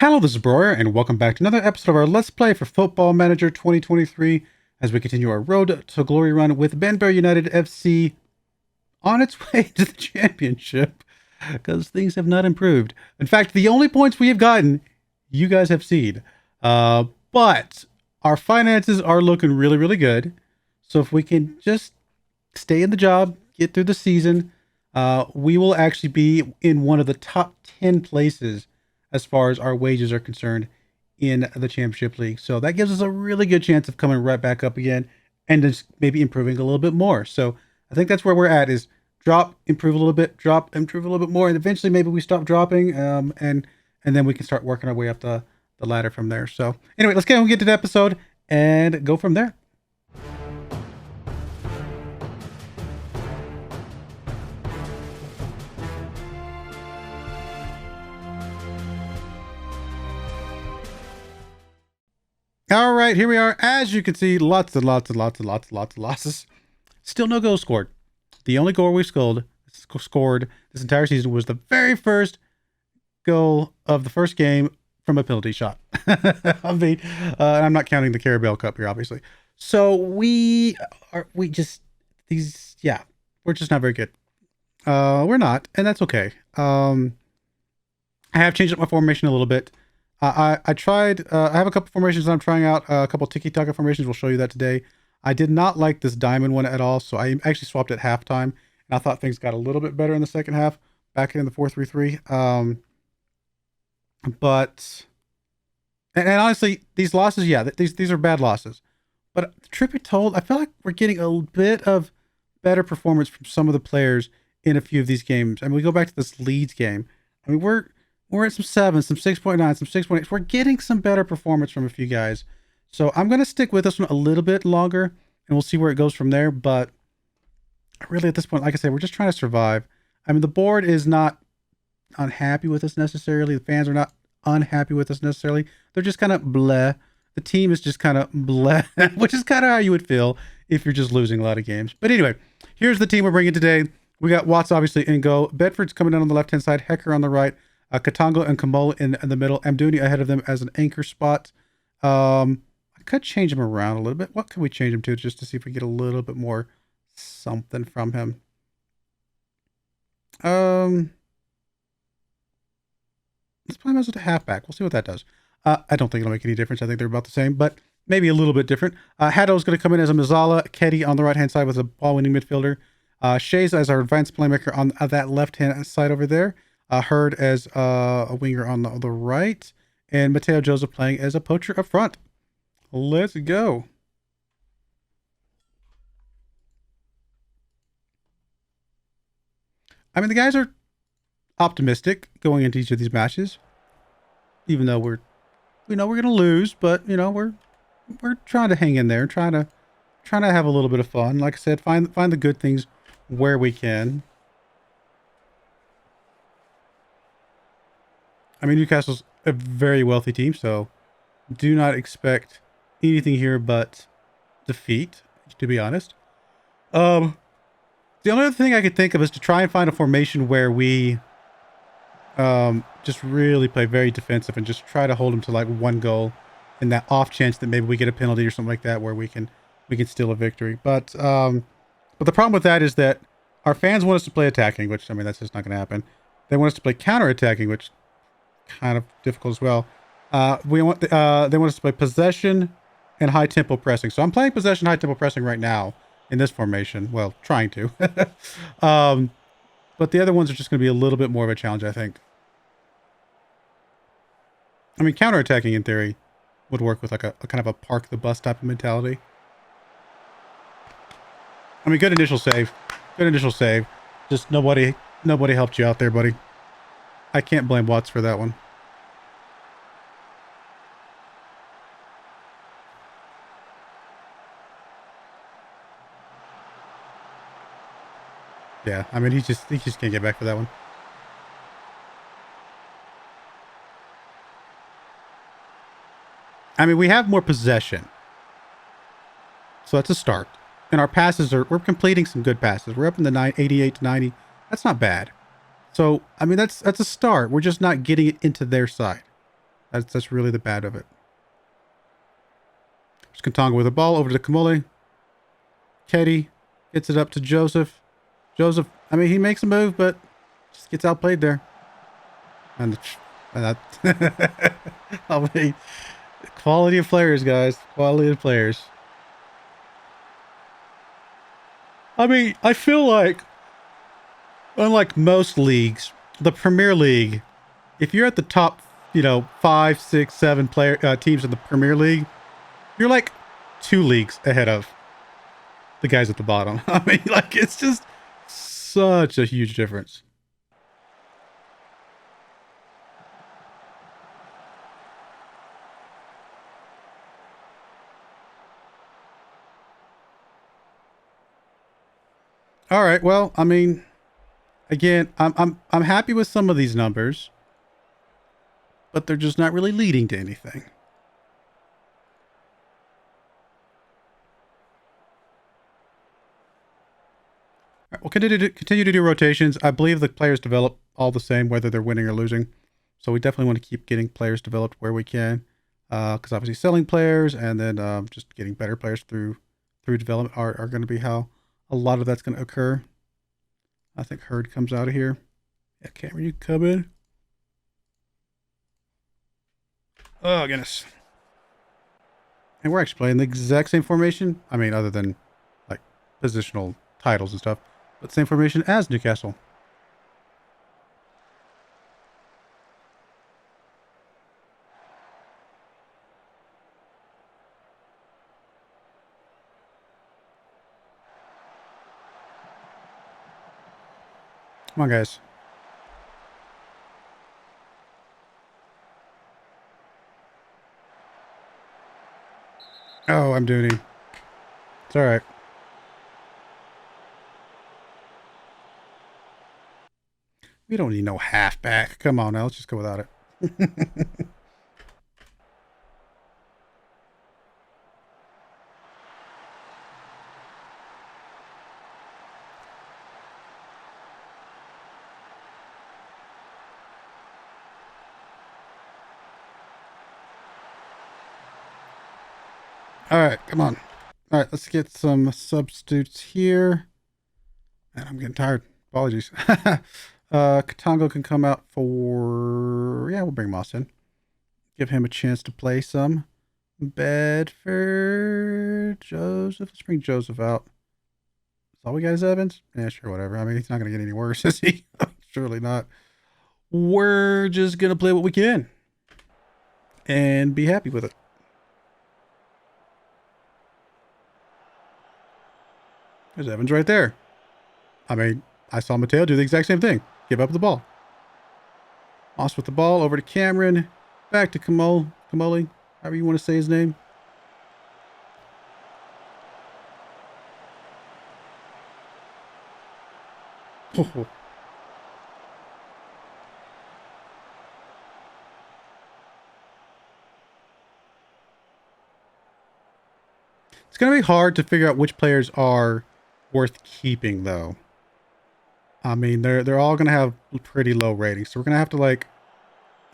Hello, this is Broyar, and welcome back to another episode of our Let's Play for Football Manager 2023 as we continue our road to glory run with Banbury United F.C. on its way to the championship because things have not improved. In fact, the only points we have gotten, you guys have seen. But our finances are looking really, really good. So if we can just stay in the job, get through the season, we will actually be in one of the top 10 places as far as our wages are concerned in the championship league. So that gives us a really good chance of coming right back up again and just maybe improving a little bit more. So I think that's where we're at, is drop, improve a little bit, drop, improve a little bit more. And eventually maybe we stop dropping and then we can start working our way up the ladder from there. So anyway, let's get to the episode and go from there. All right, here we are. As you can see, lots of losses. Still no goals scored. The only goal we scored this entire season was the very first goal of the first game from a penalty shot. I'm not counting the Carabao Cup here, obviously. So we're just not very good. We're not, and that's okay. I have changed up my formation a little bit. I tried, I have a couple formations that I'm trying out, a couple tiki-taka formations. We'll show you that today. I did not like this diamond one at all, so I actually swapped at halftime, and I thought things got a little bit better in the second half, back in the 4-3-3. But honestly, these losses, yeah, these are bad losses. But truth be told, I feel like we're getting a bit of better performance from some of the players in a few of these games. I mean, we go back to this Leeds game. I mean, we're at some 7, some 6.9, some 6.8. We're getting some better performance from a few guys. So I'm going to stick with this one a little bit longer, and we'll see where it goes from there. But really, at this point, like I said, we're just trying to survive. I mean, the board is not unhappy with us necessarily. The fans are not unhappy with us necessarily. They're just kind of bleh. The team is just kind of bleh, which is kind of how you would feel if you're just losing a lot of games. But anyway, here's the team we're bringing today. We got Watts, obviously, in goal. Bedford's coming down on the left-hand side. Hecker on the right. Katongo and Kamola in the middle. Amdouni ahead of them as an anchor spot. I could change him around a little bit. What can we change him to just to see if we get a little bit more something from him? Let's play him as a halfback. We'll see what that does. I don't think it'll make any difference. I think they're about the same, but maybe a little bit different. Haddo's going to come in as a Mazzala. Keddy on the right-hand side with a ball-winning midfielder. Shays as our advanced playmaker on that left-hand side over there. Hurd as a winger on the right, and Mateo Joseph playing as a poacher up front. Let's go. I mean, the guys are optimistic going into each of these matches, even though we know we're gonna lose, but you know we're trying to hang in there, trying to have a little bit of fun. Like I said, find the good things where we can. I mean, Newcastle's a very wealthy team, so do not expect anything here but defeat, to be honest. The only other thing I could think of is to try and find a formation where we just really play very defensive and just try to hold them to like one goal in that off chance that maybe we get a penalty or something like that where we can steal a victory. But the problem with that is that our fans want us to play attacking, which, I mean, that's just not going to happen. They want us to play counter-attacking, which kind of difficult as well. They want us to play possession and high tempo pressing. So I'm playing possession, high tempo pressing right now in this formation. Well, trying to. But the other ones are just going to be a little bit more of a challenge, I think. I mean, counterattacking in theory would work with like a kind of a park the bus type of mentality. I mean, good initial save. Good initial save. Just nobody helped you out there, buddy. I can't blame Watts for that one. Yeah, I mean, he just can't get back for that one. I mean, we have more possession, so that's a start. And our passes we're completing some good passes. We're up in the 88 to 90. That's not bad. So, I mean, that's a start. We're just not getting it into their side. That's really the bad of it. There's Kantonga with the ball over to Kamole. Ketty gets it up to Joseph. Joseph, I mean, he makes a move, but just gets outplayed there. And that, I mean, quality of players, guys. Quality of players. I mean, I feel like, unlike most leagues, the Premier League, if you're at the top, 5, 6, 7 teams in the Premier League, you're like 2 leagues ahead of the guys at the bottom. I mean, like, it's just such a huge difference. All right. Well, I mean, again, I'm happy with some of these numbers, but they're just not really leading to anything. All right, we'll continue to do rotations. I believe the players develop all the same, whether they're winning or losing. So we definitely want to keep getting players developed where we can, because obviously selling players and then just getting better players through development are going to be how a lot of that's going to occur. I think Hurd comes out of here. Yeah, Cameron, you come in. Oh, goodness. And we're actually playing the exact same formation. I mean, other than, like, positional titles and stuff. But same formation as Newcastle. Come on, guys. Oh, I'm Dooney. It's all right. We don't need no halfback. Come on now, let's just go without it. All right, come on. All right, let's get some substitutes here. And I'm getting tired. Apologies. Katongo can come out for... Yeah, we'll bring Moss in. Give him a chance to play some. Bedford. Joseph. Let's bring Joseph out. That's all we got is Evans? Yeah, sure, whatever. I mean, he's not going to get any worse, is he? Surely not. We're just going to play what we can. And be happy with it. There's Evans right there. I mean, I saw Mateo do the exact same thing. Give up the ball. Moss with the ball over to Cameron. Back to Kamole, however you want to say his name. Oh. It's going to be hard to figure out which players are worth keeping, though. I mean, they're all going to have pretty low ratings. So we're going to have to, like,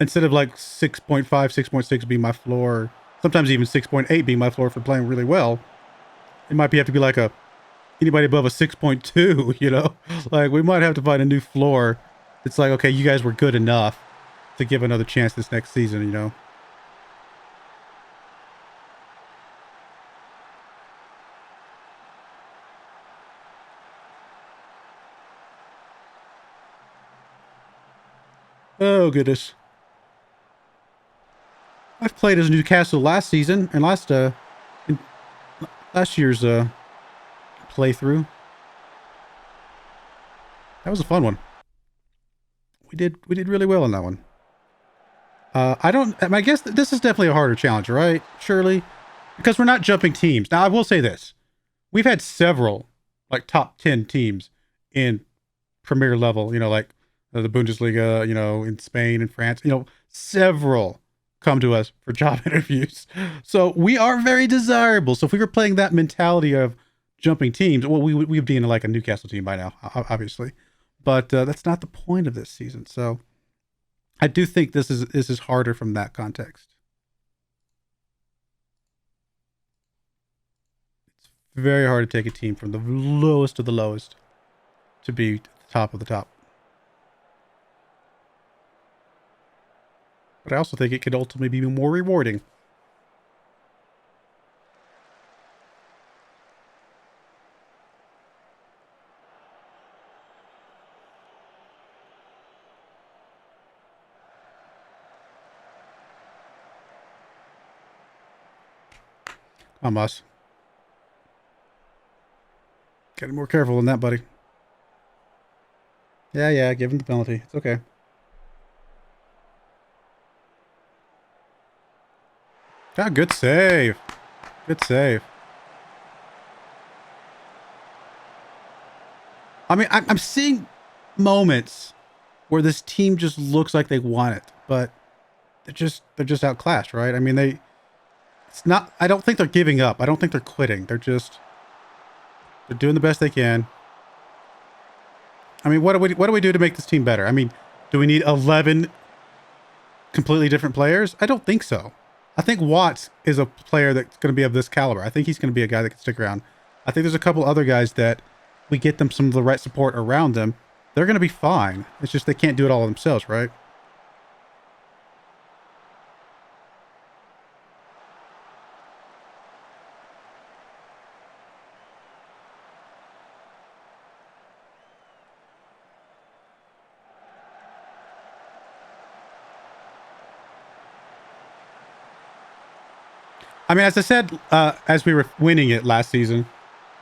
instead of like 6.5, 6.6 be my floor, sometimes even 6.8 be my floor for playing really well. It might have to be like anybody above a 6.2, you know? Like, we might have to find a new floor. It's like, okay, you guys were good enough to give another chance this next season, you know? Oh, goodness. I've played as Newcastle last season and last year's playthrough. That was a fun one. We did really well on that one. I guess this is definitely a harder challenge, right? Surely, because we're not jumping teams. Now, I will say this: we've had several like top 10 teams in Premier level. You know, like the Bundesliga. You know, in Spain and France. You know, several come to us for job interviews. So we are very desirable. So if we were playing that mentality of jumping teams, well, we'd be in like a Newcastle team by now, obviously. But that's not the point of this season. So I do think this is harder from that context. It's very hard to take a team from the lowest of the lowest to be the top of the top. But I also think it could ultimately be more rewarding. Come on, boss. Gotta be more careful than that, buddy. Yeah, give him the penalty. It's okay. Ah, good save. Good save. I mean, I'm seeing moments where this team just looks like they want it, but they're just outclassed, right? I mean, it's not. I don't think they're giving up. I don't think they're quitting. They're doing the best they can. I mean, what do we do to make this team better? I mean, do we need 11 completely different players? I don't think so. I think Watts is a player that's going to be of this caliber. I think he's going to be a guy that can stick around. I think there's a couple other guys that we get them some of the right support around them. They're going to be fine. It's just they can't do it all themselves, right? I mean, as I said, as we were winning it last season,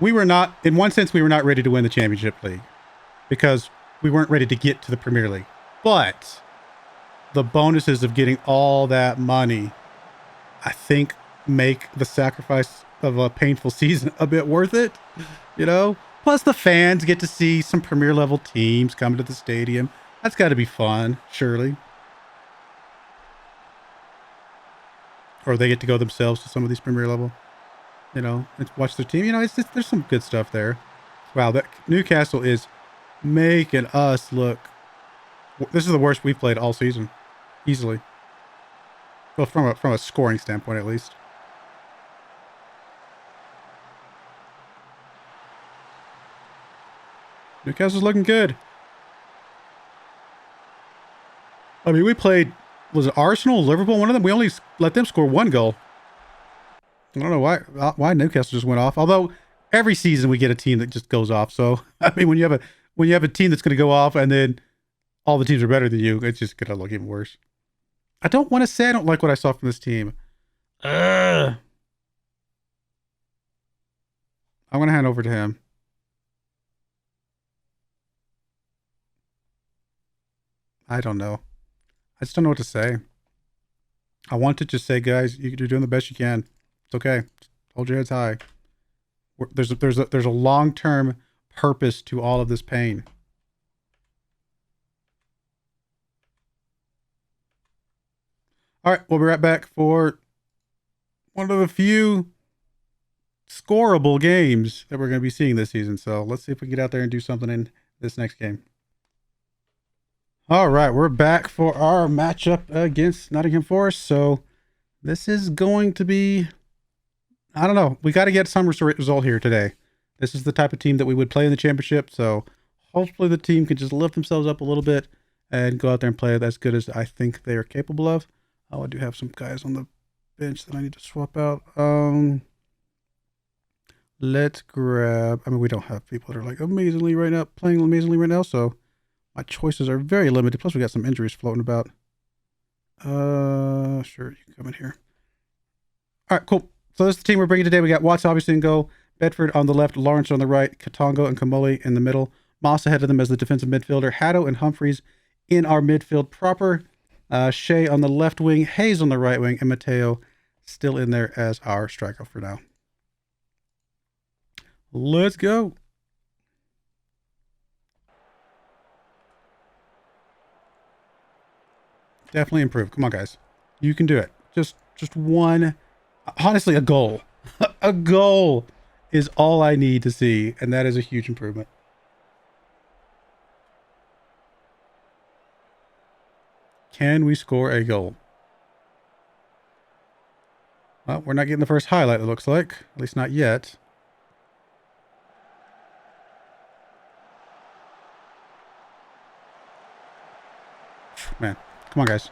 we were not, in one sense, we were not ready to win the Championship League because we weren't ready to get to the Premier League. But the bonuses of getting all that money, I think, make the sacrifice of a painful season a bit worth it, you know? Plus, the fans get to see some Premier level teams come to the stadium. That's got to be fun, surely. Or they get to go themselves to some of these Premier level, you know, and watch their team. You know, there's some good stuff there. Wow, that Newcastle is making us look. This is the worst we've played all season, easily. Well, from a scoring standpoint, at least. Newcastle's looking good. I mean, we played, was it Arsenal, Liverpool, one of them? We only let them score one goal. I don't know why Newcastle just went off. Although every season we get a team that just goes off. So I mean, when you have a team that's going to go off and then all the teams are better than you, it's just going to look even worse. I don't want to say I don't like what I saw from this team. I'm going to hand over to him. I don't know. I just don't know what to say. I want to just say, guys, you're doing the best you can. It's okay. Just hold your heads high. There's a long-term purpose to all of this pain. All right, we'll be right back for one of the few scoreable games that we're going to be seeing this season. So let's see if we can get out there and do something in this next game. All right, we're back for our matchup against Nottingham Forest. So this is going to be, I don't know. We got to get some result here today. This is the type of team that we would play in the championship. So hopefully the team can just lift themselves up a little bit and go out there and play as good as I think they are capable of. Oh, I do have some guys on the bench that I need to swap out. Let's grab, I mean, we don't have people that are like playing amazingly right now. So my choices are very limited. Plus, we got some injuries floating about. Sure, you can come in here. All right, cool. So this is the team we're bringing today. We got Watts obviously in goal, Bedford on the left, Lawrence on the right, Katongo and Kamoli in the middle, Moss ahead of them as the defensive midfielder, Haddo and Humphreys in our midfield proper, Shea on the left wing, Hayes on the right wing, and Mateo still in there as our striker for now. Let's go. Definitely improve. Come on, guys. You can do it. Just one, honestly, a goal. A goal is all I need to see, and that is a huge improvement. Can we score a goal? Well, we're not getting the first highlight, it looks like. At least not yet. Man, come on, guys.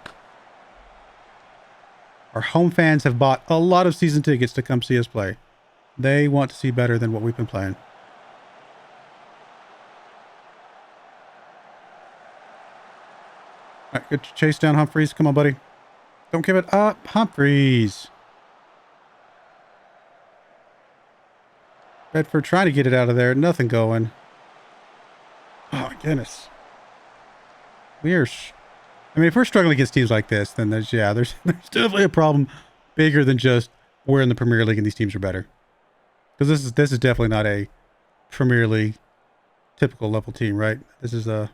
Our home fans have bought a lot of season tickets to come see us play. They want to see better than what we've been playing. All right, good chase down Humphreys. Come on, buddy. Don't give it up, Humphreys. Bedford trying to get it out of there. Nothing going. Oh, my goodness. We are... I mean, if we're struggling against teams like this, then there's definitely a problem bigger than just we're in the Premier League and these teams are better. Because this is definitely not a Premier League typical level team, right? This is a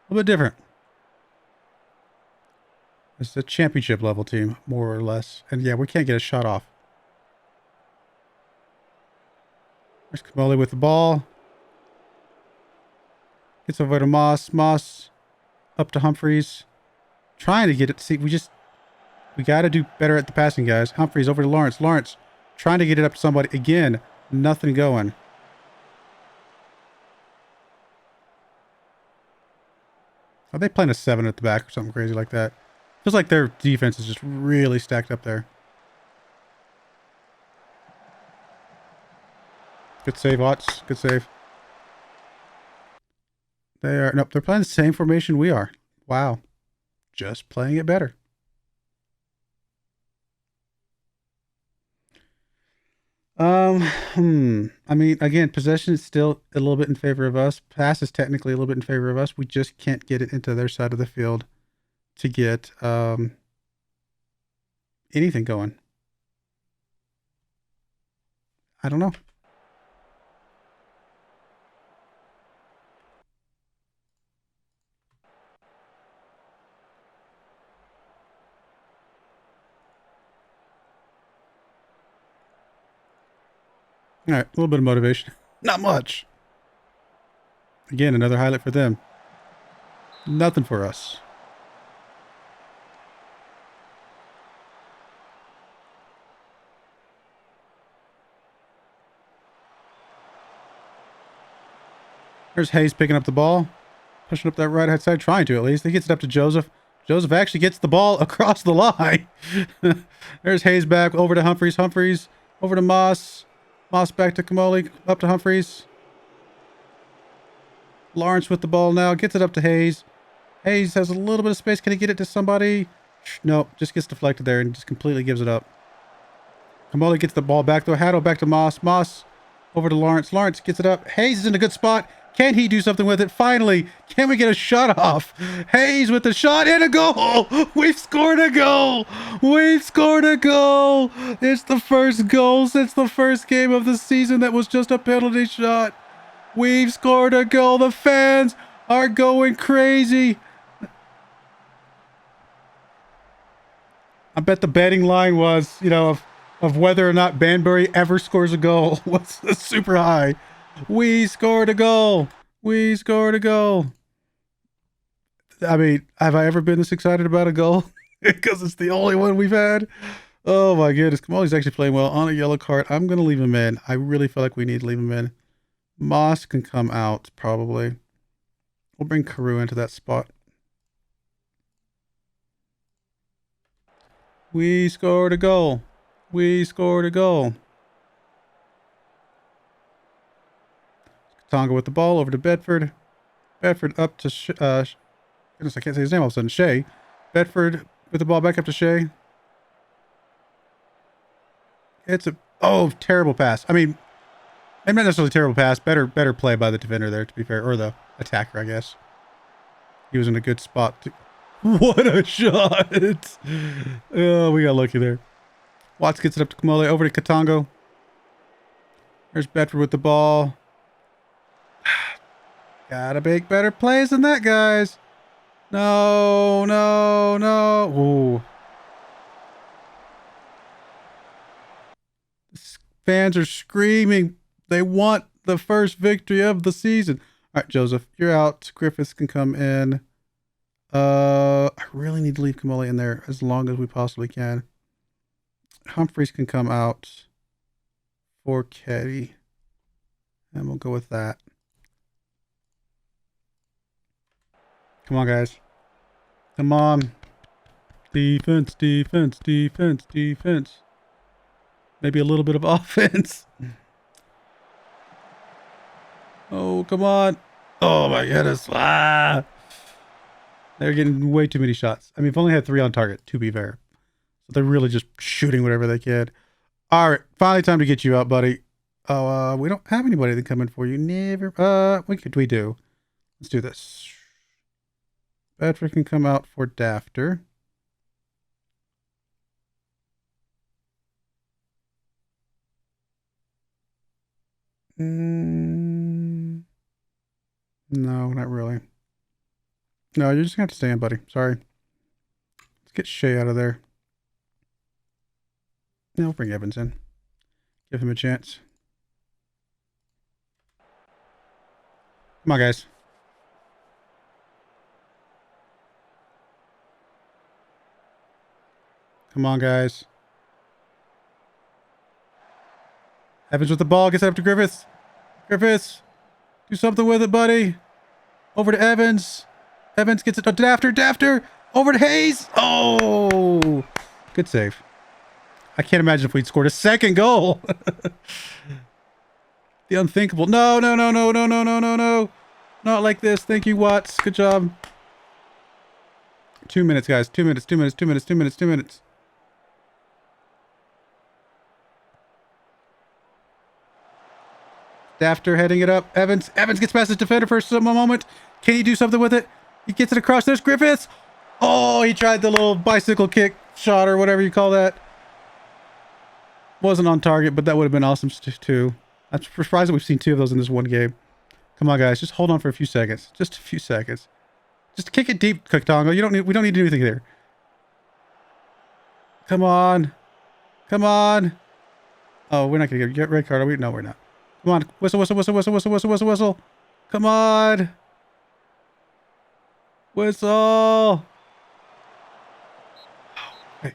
little bit different. This is a championship level team, more or less. And yeah, we can't get a shot off. There's Kamali with the ball. Gets over to Moss. Moss up to Humphreys. Trying to get it. See, we got to do better at the passing, guys. Humphreys over to Lawrence. Lawrence trying to get it up to somebody. Again, nothing going. Are they playing a 7 at the back or something crazy like that? Feels like their defense is just really stacked up there. Good save, Watts. Good save. Nope, they're playing the same formation we are. Wow. Just playing it better. I mean, again, possession is still a little bit in favor of us. Pass is technically a little bit in favor of us. We just can't get it into their side of the field to get anything going. I don't know. All right, a little bit of motivation. Not much. Again, another highlight for them. Nothing for us. There's Hayes picking up the ball. Pushing up that right hand side, trying to at least. He gets it up to Joseph. Joseph actually gets the ball across the line. There's Hayes back over to Humphreys. Humphreys over to Moss. Moss back to Kamali. Up to Humphreys. Lawrence with the ball now. Gets it up to Hayes. Hayes has a little bit of space. Can he get it to somebody? Nope. Just gets deflected there and just completely gives it up. Kamali gets the ball back though. Haddle back to Moss. Moss over to Lawrence. Lawrence gets it up. Hayes is in a good spot. Can he do something with it? Finally, can we get a shot off? Hayes with the shot and a goal. We've scored a goal. We've scored a goal. It's the first goal since the first game of the season that was just a penalty shot. We've scored a goal. The fans are going crazy. I bet the betting line was, of whether or not Banbury ever scores a goal was super high. We scored a goal. We scored a goal. I mean, have I ever been this excited about a goal? Because it's the only one we've had. Oh my goodness. Kamali's actually playing well on a yellow card. I'm going to leave him in. I really feel like we need to leave him in. Moss can come out, probably. We'll bring Carew into that spot. We scored a goal. We scored a goal. Tonga with the ball over to Bedford. Bedford up to goodness, I can't say his name all of a sudden. Shea. Bedford with the ball back up to Shea. It's a terrible pass. I mean, not necessarily terrible pass. Better play by the defender there, to be fair, or the attacker, I guess. He was in a good spot. What a shot! Oh, we got lucky there. Watts gets it up to Kamole over to Katongo. There's Bedford with the ball. Gotta make better plays than that, guys. No, no, no. Ooh. Fans are screaming. They want the first victory of the season. All right, Joseph, you're out. Griffiths can come in. I really need to leave Kamali in there as long as we possibly can. Humphreys can come out for Keddy. And we'll go with that. Come on, guys. Come on. Defense, defense, defense, defense. Maybe a little bit of offense. Oh, come on. Oh, my goodness. Ah. They're getting way too many shots. I mean, we've only had 3 on target, to be fair. So they're really just shooting whatever they can. All right. Finally time to get you out, buddy. Oh, we don't have anybody that come in for you. Never. We do. Let's do this. Bedford can come out for Dafter. No, not really. No, you're just gonna have to stay in, buddy. Sorry. Let's get Shea out of there. Yeah, we'll bring Evans in. Give him a chance. Come on, guys. Come on, guys. Evans with the ball. Gets it up to Griffiths. Griffiths. Do something with it, buddy. Over to Evans. Evans gets it to Dafter. Dafter. Over to Hayes. Oh. Good save. I can't imagine if we'd scored a second goal. The unthinkable. No, no, no, no, no, no, no, no, no. Not like this. Thank you, Watts. Good job. 2 minutes, guys. 2 minutes, 2 minutes, 2 minutes, 2 minutes, 2 minutes. Dafter heading it up. Evans. Evans gets past his defender for a moment. Can he do something with it? He gets it across. There's Griffiths. Oh, he tried the little bicycle kick shot or whatever you call that. Wasn't on target, but that would have been awesome too. I'm surprised that we've seen 2 of those in this one game. Come on, guys. Just hold on for a few seconds. Just a few seconds. Just kick it deep, Tongo. We don't need to do anything there. Come on. Come on. Oh, we're not going to get red card, are we? No, we're not. Come on. Whistle, whistle, whistle, whistle, whistle, whistle, whistle, whistle. Come on. Whistle. Hey.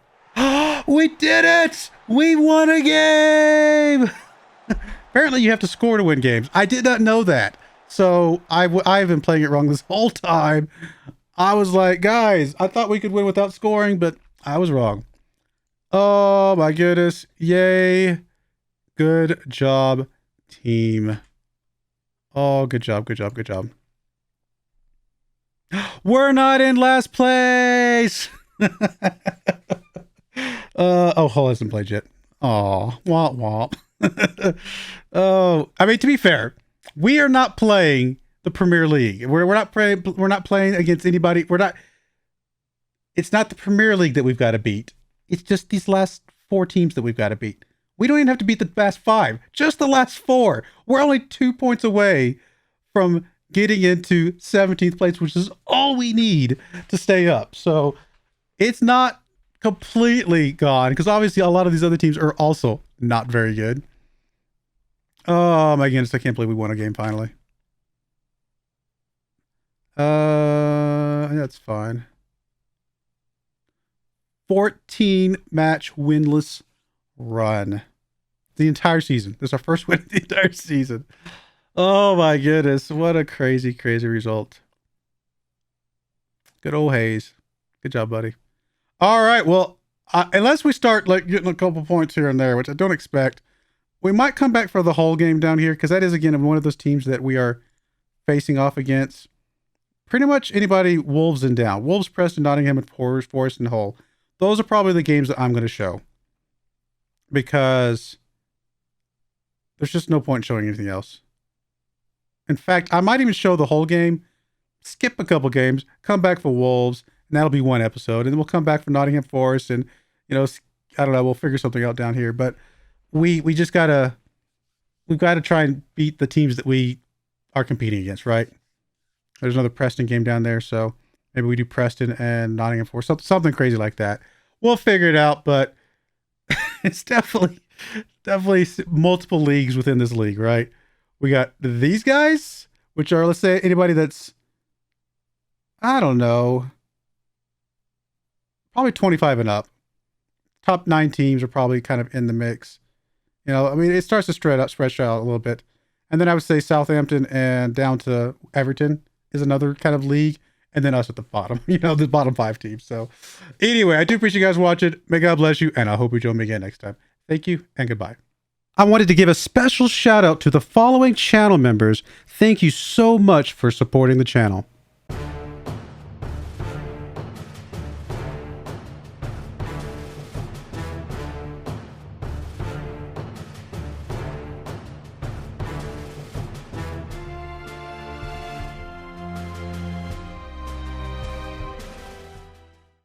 We did it! We won a game! Apparently you have to score to win games. I did not know that. So I've been playing it wrong this whole time. I was like, guys, I thought we could win without scoring, but I was wrong. Oh my goodness. Yay. Good job, team. Oh, good job, good job, good job. We're not in last place. Oh, Hull hasn't played yet. Oh, womp womp. Oh, I mean, to be fair, we are not playing the Premier League. We're not playing against anybody. It's not the Premier League that we've got to beat. It's just these last 4 teams that we've got to beat. We don't even have to beat the last 5, just the last 4. We're only 2 points away from getting into 17th place, which is all we need to stay up. So it's not completely gone, because obviously a lot of these other teams are also not very good. Oh my goodness, I can't believe we won a game finally. That's fine. 14 match winless run. The entire season. This is our first win of the entire season. Oh my goodness, what a crazy, crazy result. Good old Hayes. Good job, buddy. All right, well, unless we start like getting a couple points here and there, which I don't expect, we might come back for the whole game down here, because that is, again, one of those teams that we are facing off against. Pretty much anybody Wolves and down. Wolves, Preston, Nottingham, and Forest and Hull. Those are probably the games that I'm going to show, because there's just no point showing anything else. In fact, I might even show the whole game, skip a couple games, come back for Wolves, and that'll be one episode. And then we'll come back for Nottingham Forest, and, I don't know, we'll figure something out down here. But we've got to try and beat the teams that we are competing against, right? There's another Preston game down there, so maybe we do Preston and Nottingham Forest, something crazy like that. We'll figure it out, but it's definitely multiple leagues within this league, right? We got these guys, which are, let's say, anybody that's, I don't know, probably 25 and up. Top 9 teams are probably kind of in the mix. You know, I mean, it starts to stretch out a little bit. And then I would say Southampton and down to Everton is another kind of league. And then us at the bottom, you know, the bottom 5 teams. So anyway, I do appreciate you guys watching. May God bless you. And I hope you join me again next time. Thank you and goodbye. I wanted to give a special shout out to the following channel members. Thank you so much for supporting the channel.